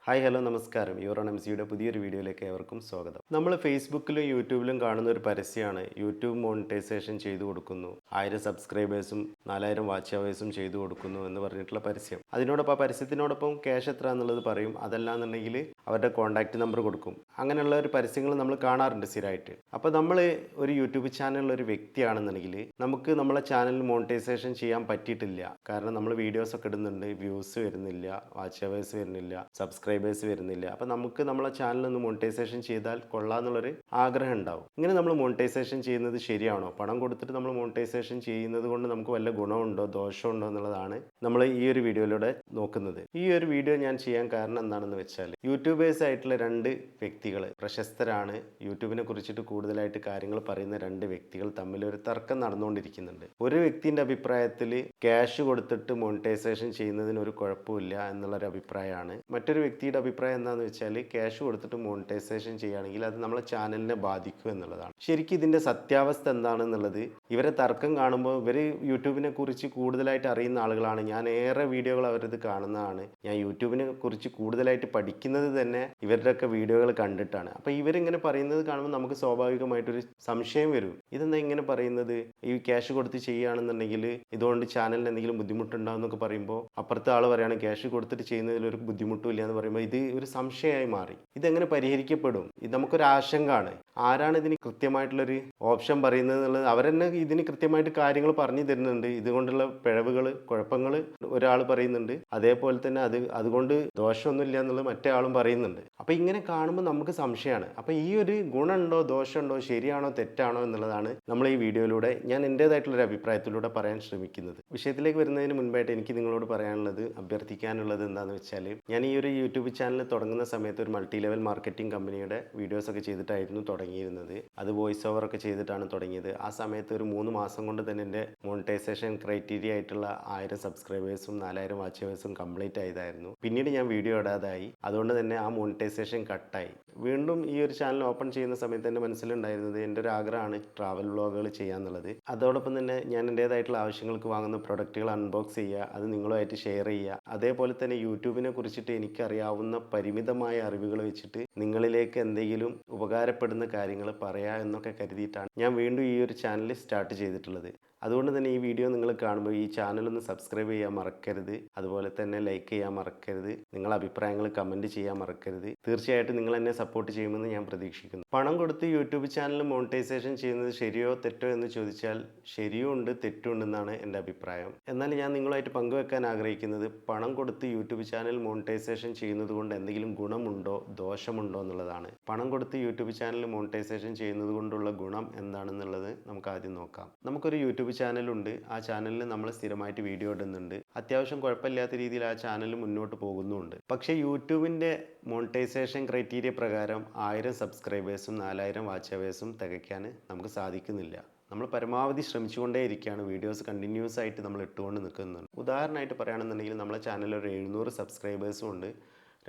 Hi hello നമസ്കാരം. Your own M സിയുടെ പുതിയൊരു വീഡിയോയിലേക്ക് ഏവർക്കും സ്വാഗതം. നമ്മൾ ഫേസ്ബുക്കിലും യൂട്യൂബിലും കാണുന്ന ഒരു പരസ്യമാണ് യൂട്യൂബ് മോണിറ്റൈസേഷൻ ചെയ്തു കൊടുക്കുന്നു, 1000 സബ്സ്ക്രൈബേഴ്സും 4000 വാച്ച് അവേഴ്സും ചെയ്തു കൊടുക്കുന്നു എന്ന് പറഞ്ഞിട്ടുള്ള പരസ്യം. അതിനോടൊപ്പം ആ പരസ്യത്തിനോടൊപ്പം ക്യാഷ് എത്ര എന്നുള്ളത് പറയും. അതല്ലാന്നുണ്ടെങ്കിൽ അവരുടെ കോൺടാക്റ്റ് നമ്പർ കൊടുക്കും. അങ്ങനെയുള്ള ഒരു പരസ്യങ്ങൾ നമ്മൾ കാണാറുണ്ട് സ്ഥിരമായിട്ട്. അപ്പോൾ നമ്മൾ ഒരു യൂട്യൂബ് ചാനലിലുള്ള ഒരു വ്യക്തിയാണെന്നുണ്ടെങ്കിൽ നമുക്ക് നമ്മളെ ചാനൽ മോണിറ്റൈസേഷൻ ചെയ്യാൻ പറ്റിയിട്ടില്ല. കാരണം നമ്മൾ വീഡിയോസ് ഒക്കെ ഇടുന്നുണ്ട്, വ്യൂസ് വരുന്നില്ല, വാച്ച് അവേഴ്സ് വരുന്നില്ല, സബ്സ്ക്രൈബേഴ്സ് വരുന്നില്ല. അപ്പോൾ നമുക്ക് നമ്മളെ ചാനലൊന്ന് മോണിറ്റൈസേഷൻ ചെയ്താൽ കൊള്ളാമെന്നുള്ളൊരു ആഗ്രഹം ഉണ്ടാവും. ഇങ്ങനെ നമ്മൾ മോണിറ്റൈസേഷൻ ചെയ്യുന്നത് ശരിയാണോ? പണം കൊടുത്തിട്ട് നമ്മൾ മോണിറ്റൈസേഷൻ ചെയ്യുന്നത് കൊണ്ട് നമുക്ക് വല്ല ഗുണമുണ്ടോ ദോഷമുണ്ടോ എന്നുള്ളതാണ് നമ്മൾ ഈ ഒരു വീഡിയോയിലൂടെ നോക്കുന്നത്. ഈ ഒരു വീഡിയോ ഞാൻ ചെയ്യാൻ കാരണം എന്താണെന്ന് വെച്ചാൽ, യൂട്യൂബേഴ്സ് ആയിട്ടുള്ള രണ്ട് വ്യക്തികൾ, പ്രശസ്തരാണ്, യൂട്യൂബിനെ കുറിച്ചിട്ട് കൂടുതലായിട്ട് കാര്യങ്ങൾ പറയുന്ന രണ്ട് വ്യക്തികൾ തമ്മിൽ ഒരു തർക്കം നടന്നുകൊണ്ടിരിക്കുന്നുണ്ട്. ഒരു വ്യക്തിൻ്റെ അഭിപ്രായത്തിൽ ക്യാഷ് കൊടുത്തിട്ട് മോണിറ്റൈസേഷൻ ചെയ്യുന്നതിന് ഒരു കുഴപ്പമില്ല എന്നുള്ളൊരു അഭിപ്രായമാണ്. മറ്റൊരു വ്യക്തിയുടെ അഭിപ്രായം എന്താണെന്ന് വെച്ചാൽ, ക്യാഷ് കൊടുത്തിട്ട് മോണിറ്റൈസേഷൻ ചെയ്യുകയാണെങ്കിൽ അത് നമ്മളെ ചാനലിനെ ബാധിക്കും എന്നുള്ളതാണ്. ശരിക്കും ഇതിൻ്റെ സത്യാവസ്ഥ എന്താണെന്നുള്ളത് ഇവരെ തർക്കം കാണുമ്പോൾ, ഇവർ യൂട്യൂബിനെ കുറിച്ച് കൂടുതലായിട്ട് അറിയുന്ന ആളുകളാണ്. ഞാൻ ഏറെ വീഡിയോകൾ അവരത് കാണുന്നതാണ്. ഞാൻ യൂട്യൂബിനെ കുറിച്ച് കൂടുതലായിട്ട് പഠിക്കുന്നത് തന്നെ ഇവരുടെയൊക്കെ വീഡിയോകൾ കണ്ടിട്ടാണ്. അപ്പോൾ ഇവരിങ്ങനെ പറയുന്നത് കാണുമ്പോൾ നമുക്ക് സ്വാഭാവികമായിട്ടൊരു സംശയം വരും. ഇതെന്താ ഇങ്ങനെ പറയുന്നത്? ഈ ക്യാഷ് കൊടുത്ത് ചെയ്യുകയാണെന്നുണ്ടെങ്കിൽ ഇതുകൊണ്ട് ചാനലിന് എന്തെങ്കിലും ബുദ്ധിമുട്ടുണ്ടാവും എന്നൊക്കെ പറയുമ്പോൾ, അപ്പുറത്തെ ആൾ പറയുകയാണ് ക്യാഷ് കൊടുത്തിട്ട് ചെയ്യുന്നതിൽ ഒരു ബുദ്ധിമുട്ടും ഇല്ല എന്ന് പറയുമ്പോൾ ഇത് ഒരു സംശയമായി മാറി. ഇതെങ്ങനെ പരിഹരിക്കപ്പെടും? ഇത് നമുക്കൊരു ആശങ്കയാണ്. ആരാണ് ഇതിന് കൃത്യമായിട്ടുള്ളൊരു ഓപ്ഷൻ പറയുന്നത് എന്നുള്ളത് അവരെന്നെ ഇതിന് കൃത്യമായിട്ട് കാര്യങ്ങൾ പറഞ്ഞു തരുന്നുണ്ട്. ഇതുകൊണ്ടുള്ള പിഴവുകൾ, കുഴപ്പങ്ങൾ ഒരാൾ പറയുന്നുണ്ട്. അതേപോലെ തന്നെ അതുകൊണ്ട് ദോഷമൊന്നുമില്ല എന്നുള്ളത് മറ്റേ ആളും പറയുന്നുണ്ട്. അപ്പോൾ ഇങ്ങനെ കാണുമ്പോൾ നമുക്ക് സംശയമാണ്. അപ്പോൾ ഈ ഒരു ഗുണമുണ്ടോ ദോഷമുണ്ടോ, ശരിയാണോ തെറ്റാണോ എന്നുള്ളതാണ് നമ്മൾ ഈ വീഡിയോയിലൂടെ ഞാൻ എൻ്റേതായിട്ടുള്ളൊരു അഭിപ്രായത്തിലൂടെ പറയാൻ ശ്രമിക്കുന്നത്. വിഷയത്തിലേക്ക് വരുന്നതിന് മുൻപായിട്ട് എനിക്ക് നിങ്ങളോട് പറയാനുള്ളത്, അഭ്യർത്ഥിക്കാനുള്ളത് എന്താണെന്ന് വെച്ചാൽ, ഞാൻ ഈ ഒരു യൂട്യൂബ് ചാനൽ തുടങ്ങുന്ന സമയത്ത് ഒരു മൾട്ടി ലെവൽ മാർക്കറ്റിംഗ് കമ്പനിയുടെ വീഡിയോസൊക്കെ ചെയ്തിട്ടായിരുന്നു തുടങ്ങിയിരുന്നത്. അത് വോയിസ് ഓവറൊക്കെ ചെയ്തിട്ടാണ് തുടങ്ങിയത്. ആ സമയത്ത് ഒരു 3 മാസം കൊണ്ട് തന്നെ എൻ്റെ മോണിറ്റൈസേഷൻ ക്രൈറ്റീരിയ ആയിട്ടുള്ള 1000 സബ്സ്ക്രൈബേഴ്സും 4000 വാച്ച് അവേഴ്സും കംപ്ലീറ്റ് ആയതായിരുന്നു. പിന്നീട് ഞാൻ വീഡിയോ ഇടാതായി. അതുകൊണ്ട് തന്നെ ആ മോണിറ്റൈസേഷൻ കട്ടായി. വീണ്ടും ഈ ഒരു ചാനൽ ഓപ്പൺ ചെയ്യുന്ന സമയത്ത് എൻ്റെ മനസ്സിലുണ്ടായിരുന്നത്, എൻ്റെ ഒരു ആഗ്രഹമാണ് ട്രാവൽ വ്ളോഗുകൾ ചെയ്യാന്നുള്ളത്. അതോടൊപ്പം തന്നെ ഞാൻ എൻ്റേതായിട്ടുള്ള ആവശ്യങ്ങൾക്ക് വാങ്ങുന്ന പ്രൊഡക്റ്റുകൾ അൺബോക്സ് ചെയ്യുക, അത് നിങ്ങളുമായിട്ട് ഷെയർ ചെയ്യുക. അതേപോലെ തന്നെ യൂട്യൂബിനെ കുറിച്ചിട്ട് എനിക്കറിയാവുന്ന പരിമിതമായ അറിവുകൾ വെച്ചിട്ട് നിങ്ങളിലേക്ക് എന്തെങ്കിലും ഉപകാരപ്പെടുന്ന കാര്യങ്ങൾ പറയുക എന്നൊക്കെ കരുതിയിട്ടാണ് ഞാൻ വീണ്ടും ഈ ഒരു ചാനൽ സ്റ്റാർട്ട് ചെയ്തിട്ടുള്ളത്. അതുകൊണ്ട് തന്നെ ഈ വീഡിയോ നിങ്ങൾ കാണുമ്പോൾ ഈ ചാനലൊന്ന് സബ്സ്ക്രൈബ് ചെയ്യാൻ മറക്കരുത്. അതുപോലെ തന്നെ ലൈക്ക് ചെയ്യാൻ മറക്കരുത്. നിങ്ങളുടെ അഭിപ്രായങ്ങൾ കമൻറ്റ് ചെയ്യാൻ മറക്കരുത്. തീർച്ചയായിട്ടും നിങ്ങൾ എന്നെ സപ്പോർട്ട് ചെയ്യുമെന്ന് ഞാൻ പ്രതീക്ഷിക്കുന്നു. പണം കൊടുത്ത് യൂട്യൂബ് ചാനൽ മോണിറ്റൈസേഷൻ ചെയ്യുന്നത് ശരിയോ തെറ്റോ എന്ന് ചോദിച്ചാൽ, ശരിയും ഉണ്ട് തെറ്റും ഉണ്ടെന്നാണ് എൻ്റെ അഭിപ്രായം. എന്നാൽ ഞാൻ നിങ്ങളുമായിട്ട് പങ്കുവെക്കാൻ ആഗ്രഹിക്കുന്നത്, പണം കൊടുത്ത് യൂട്യൂബ് ചാനൽ മോണിറ്റൈസേഷൻ ചെയ്യുന്നത് കൊണ്ട് എന്തെങ്കിലും ഗുണമുണ്ടോ ദോഷമുണ്ടോ എന്നുള്ളതാണ്. പണം കൊടുത്ത് യൂട്യൂബ് ചാനൽ മോണിറ്റൈസേഷൻ ചെയ്യുന്നത് കൊണ്ടുള്ള ഗുണം എന്താണെന്നുള്ളത് നമുക്ക് ആദ്യം നോക്കാം. നമുക്കൊരു യൂട്യൂബ് ചാനലുണ്ട്. ആ ചാനലിൽ നമ്മൾ സ്ഥിരമായിട്ട് വീഡിയോ ഇടുന്നുണ്ട്. അത്യാവശ്യം കുഴപ്പമില്ലാത്ത രീതിയിൽ ആ ചാനൽ മുന്നോട്ട് പോകുന്നുമുണ്ട്. പക്ഷേ യൂട്യൂബിൻ്റെ മോണിറ്റൈസേഷൻ ക്രൈറ്റീരിയ പ്രകാരം 1000 സബ്സ്ക്രൈബേഴ്സും 4000 വാച്ച് അവേഴ്സും തികയ്ക്കാൻ നമുക്ക് സാധിക്കുന്നില്ല. നമ്മൾ പരമാവധി ശ്രമിച്ചുകൊണ്ടേയിരിക്കുകയാണ്. വീഡിയോസ് കണ്ടിന്യൂസ് ആയിട്ട് നമ്മൾ ഇട്ടുകൊണ്ട് നിൽക്കുന്നുണ്ട്. ഉദാഹരണമായിട്ട് പറയുകയാണെന്നുണ്ടെങ്കിൽ നമ്മളെ ചാനലിൽ ഒരു 700 സബ്സ്ക്രൈബേഴ്സും ഉണ്ട്,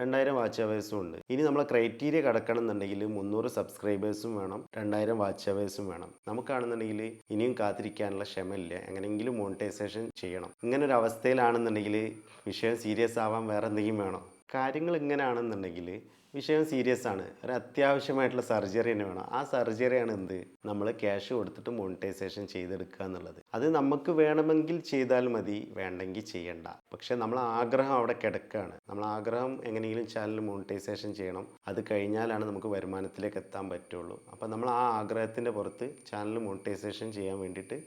2000 വാച്ച് അവേഴ്സും ഉണ്ട്. ഇനി നമ്മളെ ക്രൈറ്റീരിയ കടക്കണം എന്നുണ്ടെങ്കിൽ 300 സബ്സ്ക്രൈബേഴ്സും വേണം, 2000 വാച്ച് അവേഴ്സും വേണം. നമുക്കാണെന്നുണ്ടെങ്കിൽ ഇനിയും കാത്തിരിക്കാനുള്ള ക്ഷമയില്ല. എങ്ങനെയെങ്കിലും മോണിറ്റൈസേഷൻ ചെയ്യണം. ഇങ്ങനൊരു അവസ്ഥയിലാണെന്നുണ്ടെങ്കിൽ വിഷയം സീരിയസ് ആവാൻ വേറെ എന്തെങ്കിലും വേണം. കാര്യങ്ങൾ ഇങ്ങനെയാണെന്നുണ്ടെങ്കിൽ വിഷയം സീരിയസ് ആണ്. ഒരു അത്യാവശ്യമായിട്ടുള്ള സർജറി തന്നെ വേണം. ആ സർജറിയാണ് എന്ത്, നമ്മൾ ക്യാഷ് കൊടുത്തിട്ട് മോണിറ്റൈസേഷൻ ചെയ്തെടുക്കുക എന്നുള്ളത്. അത് നമുക്ക് വേണമെങ്കിൽ ചെയ്താൽ മതി, വേണ്ടെങ്കിൽ ചെയ്യണ്ട. പക്ഷെ നമ്മളെ ആഗ്രഹം അവിടെ കിടക്കുകയാണ്. നമ്മളെ ആഗ്രഹം എങ്ങനെയെങ്കിലും ചാനൽ മോണിറ്റൈസേഷൻ ചെയ്യണം. അത് കഴിഞ്ഞാലാണ് നമുക്ക് വരുമാനത്തിലേക്ക് എത്താൻ പറ്റുള്ളൂ. അപ്പോൾ നമ്മൾ ആ ആഗ്രഹത്തിൻ്റെ പുറത്ത് ചാനൽ മോണിറ്റൈസേഷൻ ചെയ്യാൻ വേണ്ടിയിട്ട്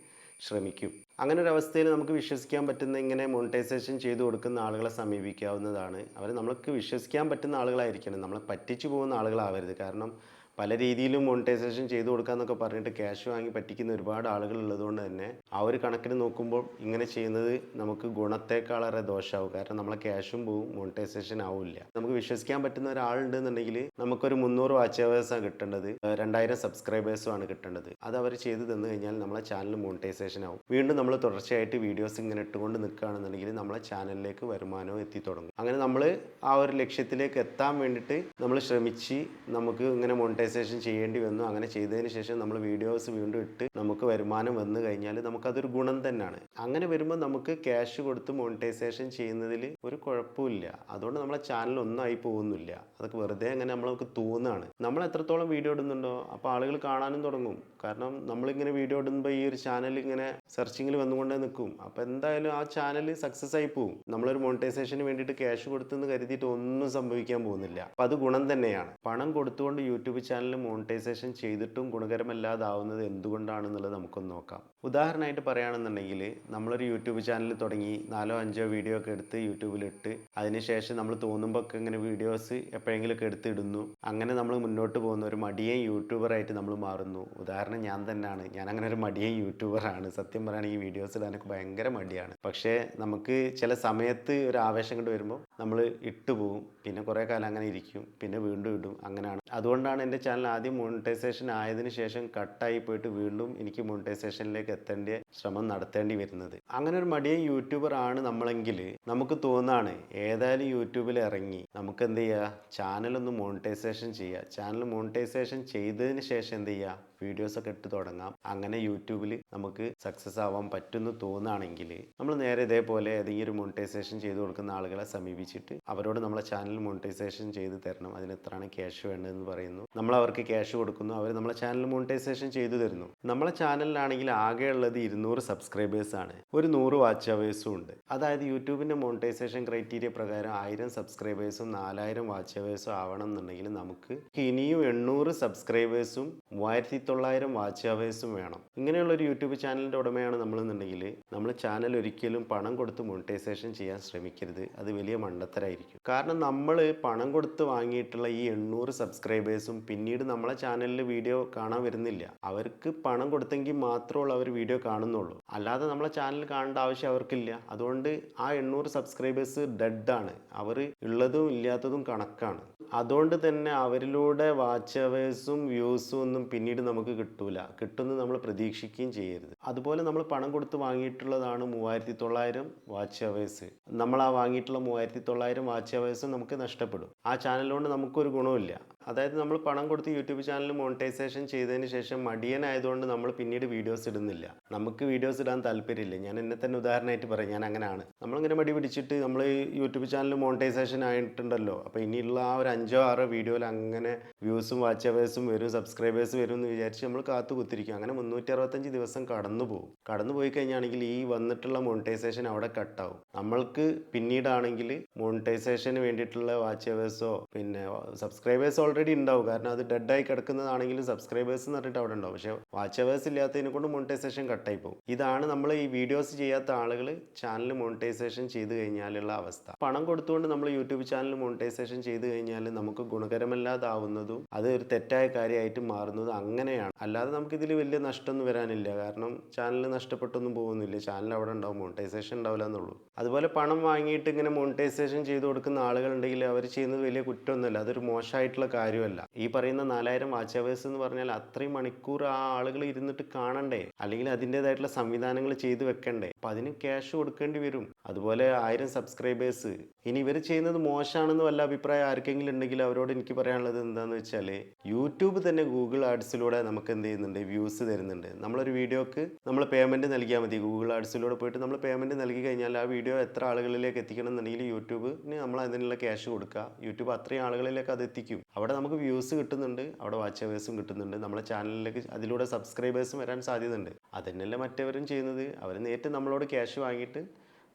ശ്രമിക്കും. അങ്ങനെ ഒരു അവസ്ഥയിൽ നമുക്ക് വിശ്വസിക്കാൻ പറ്റുന്ന, ഇങ്ങനെ മോണിറ്റൈസേഷൻ ചെയ്തു കൊടുക്കുന്ന ആളുകളെ സമീപിക്കാവുന്നതാണ്. അവർ നമുക്ക് വിശ്വസിക്കാൻ പറ്റുന്ന ആളുകളായിരിക്കണം. നമ്മളെ പറ്റിച്ചു പോകുന്ന ആളുകളാവരുത്. കാരണം പല രീതിയിലും മോണിറ്റൈസേഷൻ ചെയ്തു കൊടുക്കാമെന്നൊക്കെ പറഞ്ഞിട്ട് ക്യാഷ് വാങ്ങി പറ്റിക്കുന്ന ഒരുപാട് ആളുകൾ ഉള്ളതുകൊണ്ട് തന്നെ ആ ഒരു കണക്കിന് നോക്കുമ്പോൾ ഇങ്ങനെ ചെയ്യുന്നത് നമുക്ക് ഗുണത്തേക്കാളേറെ ദോഷമാവും. കാരണം നമ്മളെ ക്യാഷും പോവും, മോണിറ്റൈസേഷൻ ആവില്ല. നമുക്ക് വിശ്വസിക്കാൻ പറ്റുന്ന ഒരാളുണ്ടെന്നുണ്ടെങ്കിൽ നമുക്കൊരു 300 വാച്ച് അവേഴ്സാണ് കിട്ടേണ്ടത്, 2000 സബ്സ്ക്രൈബേഴ്സുമാണ് കിട്ടേണ്ടത്. അത് അവർ ചെയ്ത് തന്നു കഴിഞ്ഞാൽ നമ്മളെ ചാനൽ മോണിറ്റൈസേഷൻ ആവും. വീണ്ടും നമ്മൾ തുടർച്ചയായിട്ട് വീഡിയോസ് ഇങ്ങനെ ഇട്ടുകൊണ്ട് നിൽക്കുകയാണെന്നുണ്ടെങ്കിൽ നമ്മളെ ചാനലിലേക്ക് വരുമാനവും എത്തി തുടങ്ങും. അങ്ങനെ നമ്മൾ ആ ഒരു ലക്ഷ്യത്തിലേക്ക് എത്താൻ വേണ്ടിയിട്ട് നമ്മൾ ശ്രമിച്ച് നമുക്ക് ഇങ്ങനെ മോണിറ്റൈസേഷൻ മോണിറ്റൈസേഷൻ ചെയ്യേണ്ടി വന്നു. അങ്ങനെ ചെയ്തതിന് ശേഷം നമ്മൾ വീഡിയോസ് വീണ്ടും ഇട്ട് നമുക്ക് വരുമാനം വന്നു കഴിഞ്ഞാൽ നമുക്കതൊരു ഗുണം തന്നെയാണ്. അങ്ങനെ വരുമ്പോൾ നമുക്ക് ക്യാഷ് കൊടുത്ത് മോണിറ്റൈസേഷൻ ചെയ്യുന്നതിൽ ഒരു കുഴപ്പമില്ല. അതുകൊണ്ട് നമ്മളെ ചാനൽ ഒന്നായി പോകുന്നില്ല. അതൊക്കെ വെറുതെ അങ്ങനെ നമുക്ക് തോന്നുകയാണ്. നമ്മൾ എത്രത്തോളം വീഡിയോ ഇടുന്നുണ്ടോ അപ്പോൾ ആളുകൾ കാണാനും തുടങ്ങും. കാരണം നമ്മളിങ്ങനെ വീഡിയോ ഇടുമ്പോൾ ഈ ഒരു ചാനൽ ഇങ്ങനെ സെർച്ചിങ്ങിൽ വന്നുകൊണ്ടേ നിൽക്കും. അപ്പോൾ എന്തായാലും ആ ചാനൽ സക്സസ് ആയി പോകും. നമ്മളൊരു മോണിറ്റൈസേഷന് വേണ്ടിയിട്ട് ക്യാഷ് കൊടുത്തെന്ന് കരുതിയിട്ട് ഒന്നും സംഭവിക്കാൻ പോകുന്നില്ല. അപ്പോൾ അത് ഗുണം തന്നെയാണ്. പണം കൊടുത്തുകൊണ്ട് യൂട്യൂബ് ചാനൽ മോണിറ്റൈസേഷൻ ചെയ്തിട്ടും ഗുണകരമല്ലാതാവുന്നത് എന്തുകൊണ്ടാണെന്നുള്ളത് നമുക്കൊന്ന് നോക്കാം. ഉദാഹരണമായിട്ട് പറയുകയാണെന്നുണ്ടെങ്കിൽ നമ്മളൊരു യൂട്യൂബ് ചാനൽ തുടങ്ങി 4-5 വീഡിയോ ഒക്കെ എടുത്ത് യൂട്യൂബിലിട്ട് അതിനുശേഷം നമ്മൾ തോന്നുമ്പോൾ ഒക്കെ ഇങ്ങനെ വീഡിയോസ് എപ്പോഴെങ്കിലുമൊക്കെ എടുത്തിടുന്നു. അങ്ങനെ നമ്മൾ മുന്നോട്ട് പോകുന്ന ഒരു മടിയൻ യൂട്യൂബറായിട്ട് നമ്മൾ മാറുന്നു. ഉദാഹരണം ഞാൻ തന്നെയാണ്. ഞാൻ അങ്ങനെ ഒരു മടിയൻ യൂട്യൂബറാണ്. സത്യം പറയുകയാണെങ്കിൽ ഈ വീഡിയോസ് ഇടാനൊക്കെ ഭയങ്കര മടിയാണ്. പക്ഷേ നമുക്ക് ചില സമയത്ത് ഒരു ആവേശം കൊണ്ട് വരുമ്പോൾ നമ്മൾ ഇട്ടു പോകും. പിന്നെ കുറേ കാലം അങ്ങനെ ഇരിക്കും. പിന്നെ വീണ്ടും ഇടും. അങ്ങനെയാണ്. അതുകൊണ്ടാണ് എൻ്റെ ചാനൽ ആദ്യം മോണിറ്റൈസേഷൻ ആയതിനു ശേഷം കട്ടായി പോയിട്ട് വീണ്ടും എനിക്ക് മോണിറ്റൈസേഷനിലേക്ക് എത്തേണ്ട ശ്രമം നടത്തേണ്ടി വരുന്നത്. അങ്ങനെ ഒരു മടിയൻ യൂട്യൂബർ ആണ് നമ്മളെങ്കിൽ നമുക്ക് തോന്നാണ് ഏതായാലും യൂട്യൂബിൽ ഇറങ്ങി നമുക്ക് എന്ത് ചെയ്യുക, ചാനലൊന്ന് മോണിറ്റൈസേഷൻ ചെയ്യുക. ചാനൽ മോണിറ്റൈസേഷൻ ചെയ്തതിന് ശേഷം എന്ത് ചെയ്യുക, വീഡിയോസൊക്കെ ഇട്ട് തുടങ്ങാം. അങ്ങനെ യൂട്യൂബിൽ നമുക്ക് സക്സസ് ആവാൻ പറ്റുമെന്ന് തോന്നുകയാണെങ്കിൽ നമ്മൾ നേരെ ഇതേപോലെ ഏതെങ്കിലും ഒരു മോണിറ്റൈസേഷൻ ചെയ്ത് കൊടുക്കുന്ന ആളുകളെ സമീപിച്ചിട്ട് അവരോട് നമ്മളെ ചാനൽ മോണിറ്റൈസേഷൻ ചെയ്ത് തരണം, അതിന് എത്രയാണ് ക്യാഷ് വേണ്ടതെന്ന് പറയുന്നു. നമ്മൾ അവർക്ക് ക്യാഷ് കൊടുക്കുന്നു. അവർ നമ്മളെ ചാനൽ മോണിറ്റൈസേഷൻ ചെയ്തു തരുന്നു. നമ്മളെ ചാനലിലാണെങ്കിൽ ആകെ ഉള്ളത് 200 സബ്സ്ക്രൈബേഴ്സ് ആണ്. ഒരു 100 വാച്ച് അവേഴ്സും ഉണ്ട്. അതായത് യൂട്യൂബിൻ്റെ മോണിറ്റൈസേഷൻ ക്രൈറ്റീരിയ പ്രകാരം 1000 സബ്സ്ക്രൈബേഴ്സും 4000 വാച്ച് അവേഴ്സും ആവണം എന്നുണ്ടെങ്കിൽ നമുക്ക് ഇനിയും 800 സബ്സ്ക്രൈബേഴ്സും 3900 വാച്ച് അവേഴ്സും വേണം. ഇങ്ങനെയുള്ള ഒരു യൂട്യൂബ് ചാനലിൻ്റെ ഉടമയാണ് നമ്മളെന്നുണ്ടെങ്കിൽ നമ്മൾ ചാനൽ ഒരിക്കലും പണം കൊടുത്ത് മോണിറ്റൈസേഷൻ ചെയ്യാൻ ശ്രമിക്കരുത്. അത് വലിയ മണ്ടത്തരായിരിക്കും. കാരണം നമ്മൾ പണം കൊടുത്ത് വാങ്ങിയിട്ടുള്ള ഈ 800 സബ്സ്ക്രൈബേഴ്സും പിന്നീട് നമ്മളെ ചാനലിൽ വീഡിയോ കാണാൻ വരുന്നില്ല. അവർക്ക് പണം കൊടുത്തെങ്കിൽ മാത്രമുള്ള അവർ വീഡിയോ കാണുന്നുള്ളൂ. അല്ലാതെ നമ്മളെ ചാനൽ കാണേണ്ട ആവശ്യം അവർക്കില്ല. അതുകൊണ്ട് ആ 800 സബ്സ്ക്രൈബേഴ്സ് ഡെഡാണ്. അവർ ഉള്ളതും ഇല്ലാത്തതും കണക്കാണ്. അതുകൊണ്ട് തന്നെ അവരിലൂടെ വാച്ച് അവേഴ്സും വ്യൂസും ഒന്നും പിന്നീട് നമുക്ക് കിട്ടുമെന്ന് നമ്മൾ പ്രതീക്ഷിക്കുകയും ചെയ്യരുത്. അതുപോലെ നമ്മൾ പണം കൊടുത്ത് വാങ്ങിയിട്ടുള്ളതാണ് 3900 വാച്ച് അവേഴ്സ്. നമ്മൾ ആ വാങ്ങിയിട്ടുള്ള 3900 വാച്ച് അവേഴ്സും നമുക്ക് നഷ്ടപ്പെടും. ആ ചാനലുകൊണ്ട് നമുക്കൊരു ഗുണമില്ല. അതായത് നമ്മൾ പണം കൊടുത്ത് യൂട്യൂബ് ചാനൽ മോണിറ്റൈസേഷൻ ചെയ്തതിന് ശേഷം മടിയനായതുകൊണ്ട് നമ്മൾ പിന്നീട് വീഡിയോസ് ഇടുന്നില്ല. നമുക്ക് വീഡിയോസ് ഇടാൻ താല്പര്യമില്ല. ഞാൻ എന്നെ തന്നെ ഉദാഹരണമായിട്ട് പറയാം. ഞാൻ അങ്ങനെയാണ്. നമ്മളിങ്ങനെ മടി പിടിച്ചിട്ട് നമ്മൾ യൂട്യൂബ് ചാനൽ മോണിറ്റൈസേഷൻ ആയിട്ടുണ്ടല്ലോ, അപ്പോൾ ഇനിയുള്ള ആ ഒരു 5-6 വീഡിയോയിൽ അങ്ങനെ വ്യൂസും വാച്ച് അവേഴ്സും വരും, സബ്സ്ക്രൈബേഴ്സ് വരും എന്ന് വിചാരിച്ച് നമ്മൾ കാത്തു കുത്തിരിക്കും. അങ്ങനെ 365 ദിവസം കടന്നു പോയി കഴിഞ്ഞാണെങ്കിൽ ഈ വന്നിട്ടുള്ള മോണിറ്റൈസേഷൻ അവിടെ കട്ടാവും. നമ്മൾക്ക് പിന്നീടാണെങ്കിൽ മോണിറ്റൈസേഷന് വേണ്ടിയിട്ടുള്ള വാച്ച് അവേഴ്സോ പിന്നെ സബ്സ്ക്രൈബേഴ്സ് ഓൾറെഡി ഉണ്ടാവും. കാരണം അത് ഡെഡായി കിടക്കുന്നതാണെങ്കിലും സബ്സ്ക്രൈബേഴ്സ് എന്ന് പറഞ്ഞിട്ട് അവിടെ ഉണ്ടാവും. പക്ഷേ വാച്ച് അവേഴ്സ് ഇല്ലാത്തതിനെ കൊണ്ട് മോണിറ്റൈസേഷൻ കട്ടായി പോകും. ഇതാണ് നമ്മൾ ഈ വീഡിയോസ് ചെയ്യാത്ത ആളുകൾ ചാനൽ മോണിറ്റൈസേഷൻ ചെയ്ത് കഴിഞ്ഞാലുള്ള അവസ്ഥ. പണം കൊടുത്തുകൊണ്ട് നമ്മൾ യൂട്യൂബ് ചാനൽ മോണിറ്റൈസേഷൻ ചെയ്ത് കഴിഞ്ഞാൽ നമുക്ക് ഗുണകരമല്ലാതാവുന്നതും അത് ഒരു തെറ്റായ കാര്യമായിട്ട് മാറുന്നതും അങ്ങനെയാണ്. അല്ലാതെ നമുക്കിതിൽ വലിയ നഷ്ടമൊന്നും വരാനില്ല. കാരണം ചാനൽ നഷ്ടപ്പെട്ടൊന്നും പോകുന്നില്ല. ചാനൽ അവിടെ ഉണ്ടാവും, മോണിറ്റൈസേഷൻ ഉണ്ടാവില്ല എന്നുള്ളൂ. അതുപോലെ പണം വാങ്ങിയിട്ട് ഇങ്ങനെ മോണിറ്റൈസേഷൻ ചെയ്ത് കൊടുക്കുന്ന ആളുകളുണ്ടെങ്കിൽ അവർ ചെയ്യുന്നത് വലിയ കുറ്റമൊന്നുമല്ല. അതൊരു മോശമായിട്ടുള്ള കാര്യമല്ല. ഈ പറയുന്ന 4000 വാച്ച് അവേഴ്സ് എന്ന് പറഞ്ഞാൽ അത്രയും മണിക്കൂർ ആ ആളുകൾ ഇരുന്നിട്ട് കാണണ്ടേ, അല്ലെങ്കിൽ അതിൻ്റെതായിട്ടുള്ള സംവിധാനങ്ങൾ ചെയ്തു വെക്കണ്ടേ. അപ്പം അതിന് ക്യാഷ് കൊടുക്കേണ്ടി വരും. അതുപോലെ 1000 സബ്സ്ക്രൈബേഴ്സ്. ഇനി ഇവർ ചെയ്യുന്നത് മോശമാണെന്ന് വല്ല അഭിപ്രായം ആർക്കെങ്കിലും ഉണ്ടെങ്കിൽ അവരോട് എനിക്ക് പറയാനുള്ളത് എന്താണെന്ന് വെച്ചാൽ യൂട്യൂബ് തന്നെ ഗൂഗിൾ ആഡ്സിലൂടെ നമുക്ക് എന്ത് ചെയ്യുന്നുണ്ട്, വ്യൂസ് തരുന്നുണ്ട്. നമ്മളൊരു വീഡിയോക്ക് നമ്മൾ പേയ്മെൻറ്റ് നൽകിയാൽ മതി. ഗൂഗിൾ ആഡ്സിലൂടെ പോയിട്ട് നമ്മൾ പേയ്മെൻറ്റ് നൽകി കഴിഞ്ഞാൽ ആ വീഡിയോ എത്ര ആളുകളിലേക്ക് എത്തിക്കണം എന്നുണ്ടെങ്കിൽ യൂട്യൂബിന് നമ്മൾ അതിനുള്ള ക്യാഷ് കൊടുക്കുക. യൂട്യൂബ് അത്രയും ആളുകളിലേക്ക് അത് എത്തിക്കും. അവിടെ നമുക്ക് വ്യൂസ് കിട്ടുന്നുണ്ട്, അവിടെ വാച്ച് അവേഴ്സും കിട്ടുന്നുണ്ട്. നമ്മളെ ചാനലിലേക്ക് അതിലൂടെ സബ്സ്ക്രൈബേഴ്സും വരാൻ സാധ്യതയുണ്ട്. അതന്നെയല്ലേ മറ്റവരും ചെയ്യുന്നത്. അവർ നേരിട്ട് നമ്മളോട് ക്യാഷ് വാങ്ങിയിട്ട്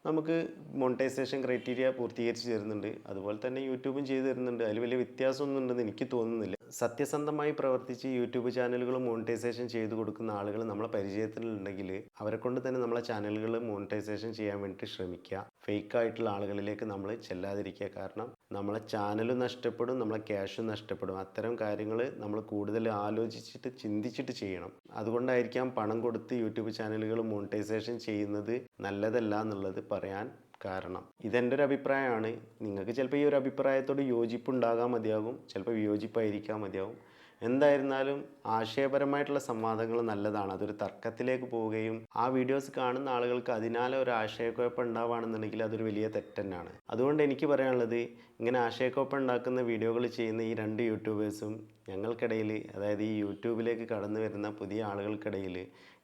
നമുക്ക് മോണിറ്റൈസേഷൻ ക്രൈറ്റീരിയ പൂർത്തീകരിച്ച് തരുന്നുണ്ട്. അതുപോലെ തന്നെ യൂട്യൂബും ചെയ്തു തരുന്നുണ്ട്. അതിൽ വലിയ വ്യത്യാസമൊന്നും ഉണ്ടെന്ന് എനിക്ക് തോന്നുന്നില്ല. സത്യസന്ധമായി പ്രവർത്തിച്ച് യൂട്യൂബ് ചാനലുകൾ മോണിറ്റൈസേഷൻ ചെയ്തു കൊടുക്കുന്ന ആളുകൾ നമ്മളെ പരിചയത്തിലുണ്ടെങ്കിൽ അവരെ കൊണ്ട് തന്നെ നമ്മളെ ചാനലുകൾ മോണിറ്റൈസേഷൻ ചെയ്യാൻ വേണ്ടി ശ്രമിക്കുക. ഫേക്കായിട്ടുള്ള ആളുകളിലേക്ക് നമ്മൾ ചെല്ലാതിരിക്കുക. കാരണം നമ്മളെ ചാനലും നഷ്ടപ്പെടും, നമ്മളെ ക്യാഷും നഷ്ടപ്പെടും. അത്തരം കാര്യങ്ങൾ നമ്മൾ കൂടുതൽ ആലോചിച്ചിട്ട് ചിന്തിച്ചിട്ട് ചെയ്യണം. അതുകൊണ്ടായിരിക്കാം പണം കൊടുത്ത് യൂട്യൂബ് ചാനലുകൾ മോണിറ്റൈസേഷൻ ചെയ്യുന്നത് നല്ലതല്ല എന്നുള്ളത് പറയാൻ കാരണം. ഇതെൻ്റെ ഒരു അഭിപ്രായമാണ്. നിങ്ങൾക്ക് ചിലപ്പോൾ ഈ ഒരു അഭിപ്രായത്തോട് യോജിപ്പുണ്ടാകാൻ മതിയാകും, ചിലപ്പോൾ വിയോജിപ്പായിരിക്കാൻ മതിയാകും. എന്തായിരുന്നാലും ആശയപരമായിട്ടുള്ള സംവാദങ്ങൾ നല്ലതാണ്. അതൊരു തർക്കത്തിലേക്ക് പോവുകയും ആ വീഡിയോസ് കാണുന്ന ആളുകൾക്ക് അതിനാൽ ഒരു ആശയക്കുഴപ്പം ഉണ്ടാവുകയാണെന്നുണ്ടെങ്കിൽ അതൊരു വലിയ തെറ്റ് തന്നെയാണ്. അതുകൊണ്ട് എനിക്ക് പറയാനുള്ളത്, ഇങ്ങനെ ആശയക്കുഴപ്പം ഉണ്ടാക്കുന്ന വീഡിയോകൾ ചെയ്യുന്ന ഈ രണ്ട് യൂട്യൂബേഴ്സും ഞങ്ങൾക്കിടയിൽ, അതായത് ഈ യൂട്യൂബിലേക്ക് കടന്നു വരുന്ന പുതിയ ആളുകൾക്കിടയിൽ,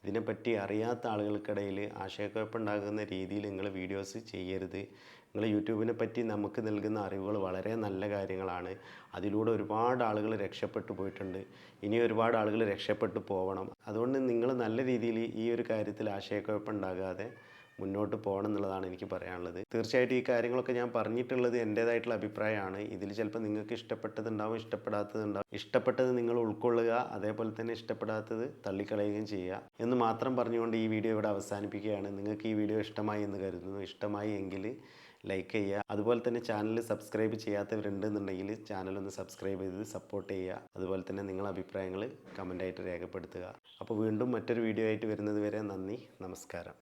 ഇതിനെപ്പറ്റി അറിയാത്ത ആളുകൾക്കിടയിൽ ആശയക്കുഴപ്പമുണ്ടാകുന്ന രീതിയിൽ നിങ്ങൾ വീഡിയോസ് ചെയ്യരുത്. നിങ്ങൾ യൂട്യൂബിനെ പറ്റി നമുക്ക് നൽകുന്ന അറിവുകൾ വളരെ നല്ല കാര്യങ്ങളാണ്. അതിലൂടെ ഒരുപാട് ആളുകൾ രക്ഷപ്പെട്ടു പോയിട്ടുണ്ട്. ഇനി ഒരുപാട് ആളുകൾ രക്ഷപ്പെട്ടു പോകണം. അതുകൊണ്ട് നിങ്ങൾ നല്ല രീതിയിൽ ഈ ഒരു കാര്യത്തിൽ ആശയക്കുഴപ്പം ഉണ്ടാകാതെ മുന്നോട്ട് പോകണം എന്നുള്ളതാണ് എനിക്ക് പറയാനുള്ളത്. തീർച്ചയായിട്ടും ഈ കാര്യങ്ങളൊക്കെ ഞാൻ പറഞ്ഞിട്ടുള്ളത് എൻ്റേതായിട്ടുള്ള അഭിപ്രായമാണ്. ഇതിൽ ചിലപ്പോൾ നിങ്ങൾക്ക് ഇഷ്ടപ്പെട്ടതുണ്ടാവും, ഇഷ്ടപ്പെടാത്തതുണ്ടാവും. ഇഷ്ടപ്പെട്ടത് നിങ്ങൾ ഉൾക്കൊള്ളുക, അതേപോലെ തന്നെ ഇഷ്ടപ്പെടാത്തത് തള്ളിക്കളയുകയും ചെയ്യുക എന്ന് മാത്രം പറഞ്ഞുകൊണ്ട് ഈ വീഡിയോ ഇവിടെ അവസാനിപ്പിക്കുകയാണ്. നിങ്ങൾക്ക് ഈ വീഡിയോ ഇഷ്ടമായി എന്ന് കരുതുന്നു. ഇഷ്ടമായി എങ്കിൽ ലൈക്ക് ചെയ്യുക. അതുപോലെ തന്നെ ചാനൽ സബ്സ്ക്രൈബ് ചെയ്യാത്തവരുണ്ടെന്നുണ്ടെങ്കിൽ ചാനലൊന്ന് സബ്സ്ക്രൈബ് ചെയ്ത് സപ്പോർട്ട് ചെയ്യുക. അതുപോലെ തന്നെ നിങ്ങളുടെ അഭിപ്രായങ്ങൾ കമൻ്റായിട്ട് രേഖപ്പെടുത്തുക. അപ്പോൾ വീണ്ടും മറ്റൊരു വീഡിയോ ആയിട്ട് വരുന്നത് വരെ നന്ദി, നമസ്കാരം.